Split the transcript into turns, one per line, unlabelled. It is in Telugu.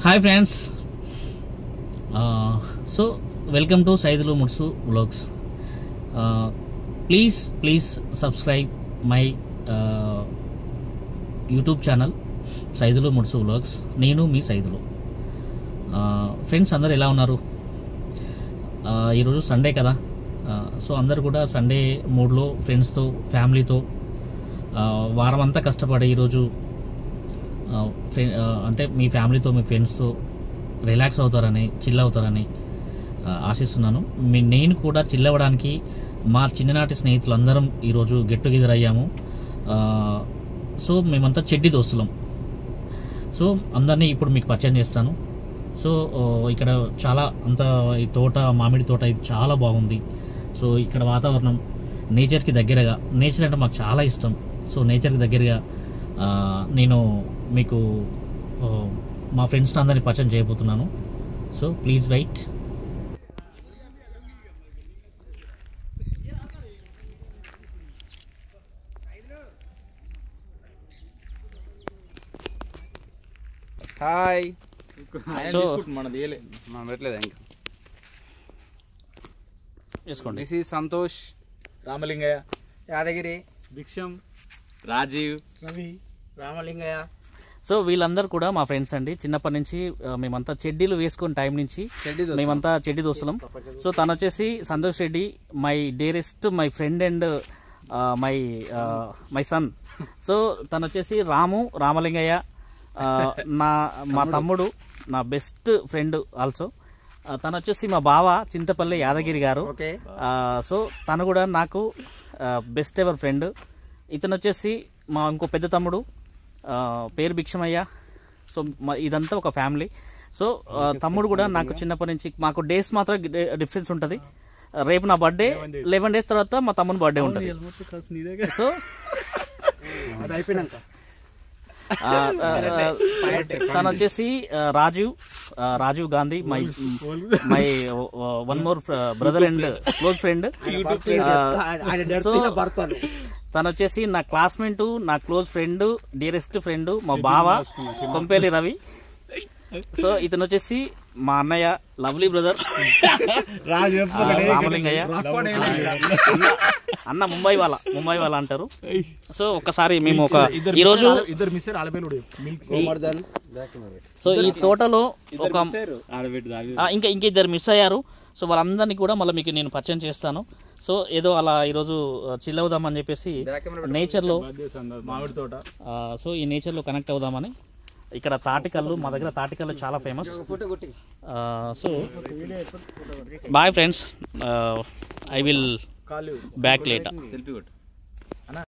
Hi friends, so welcome to Saidulu Mudsu vlogs. Please subscribe my YouTube channel Saidulu Mudsu vlogs. నేను మీ సైదులు. ఫ్రెండ్స్ అందరు ఎలా ఉన్నారు? ఈరోజు సండే కదా, సో అందరు కూడా సండే మూడ్లో ఫ్రెండ్స్తో ఫ్యామిలీతో వారం అంతా కష్టపడి ఈరోజు అంటే మీ ఫ్యామిలీతో మీ ఫ్రెండ్స్తో రిలాక్స్ అవుతారని చిల్ అవుతారని ఆశిస్తున్నాను. నేను కూడా చిల్ అవ్వడానికి మా చిన్ననాటి స్నేహితులందరం ఈరోజు గెట్ టుగెదర్ అయ్యాము. సో మేమంతా చెడ్డి దోస్తులం. సో అందరినీ ఇప్పుడు మీకు పరిచయం చేస్తాను. సో ఇక్కడ చాలా ఈ తోట, మామిడి తోట ఇది చాలా బాగుంది. సో ఇక్కడ వాతావరణం నేచర్కి దగ్గరగా, నేచర్ అంటే మాకు చాలా ఇష్టం. సో నేచర్కి దగ్గరగా నేను మీకు మా ఫ్రెండ్స్ని అందరినీ పరిచయం చేయబోతున్నాను. So please wait.
Hi.
So చేసుకోండి.
This is Santosh,
Ramalingaiah,
Yadagiri,
Bhiksham, Rajiv,
Ravi, Ramalingaiah.
So వీళ్ళందరూ కూడా మా ఫ్రెండ్స్ అండి. చిన్నప్పటి నుంచి మేమంతా చెడ్డీలు వేసుకున్న టైం నుంచి మేమంతా చెడ్డీ దోస్తులం. సో తను వచ్చేసి Santosh Reddy, my dearest, my friend and my son. So తను వచ్చేసి రామలింగయ్య, మా తమ్ముడు, నా బెస్ట్ ఫ్రెండ్ ఆల్సో. తను వచ్చేసి మా బావ చింతపల్లి యాదగిరి గారు. సో తను కూడా నాకు బెస్ట్ ఎవర్ ఫ్రెండ్. ఇతను వచ్చేసి మా ఇంకో పెద్ద తమ్ముడు, పేరు భిక్షమయ్య. సో ఇదంతా ఒక ఫ్యామిలీ. సో తమ్ముడు కూడా నాకు చిన్నప్పటి నుంచి, మాకు డేస్ మాత్రం డిఫరెన్స్ ఉంటుంది. రేపు నా బర్త్డే, 11 days తర్వాత మా తమ్ముని బర్త్డే ఉంటుంది. సో
అది అయిపోయినాక
తను వచ్చేసి Rajiv Gandhi, my one more brother and close friend. So తను వచ్చేసి నా క్లాస్మేట్, నా క్లోజ్ ఫ్రెండ్, డియరెస్ట్ ఫ్రెండ్, మా బావ కొంపేలి రవి. సో ఇతను వచ్చేసి మా అన్నయ్య, లవ్లీ బ్రదర్ రామలింగయ్య. అన్న ముంబై వాళ్ళ అంటారు. సో ఒక్కసారి మేము ఈరోజు సో ఈ తోటలో ఇంకా ఇద్దరు మిస్ అయ్యారు. సో వాళ్ళందరినీ కూడా మళ్ళీ మీకు నేను పరిచయం చేస్తాను. సో ఏదో అలా ఈరోజు చిల్ అవుదామని చెప్పేసి నేచర్లో,
మామిడి తోట,
సో ఈ నేచర్లో కనెక్ట్ అవుదామని. ఇక్కడ తాటికల్లు, మా దగ్గర తాటికల్లు చాలా famous. So bye friends, I will back later.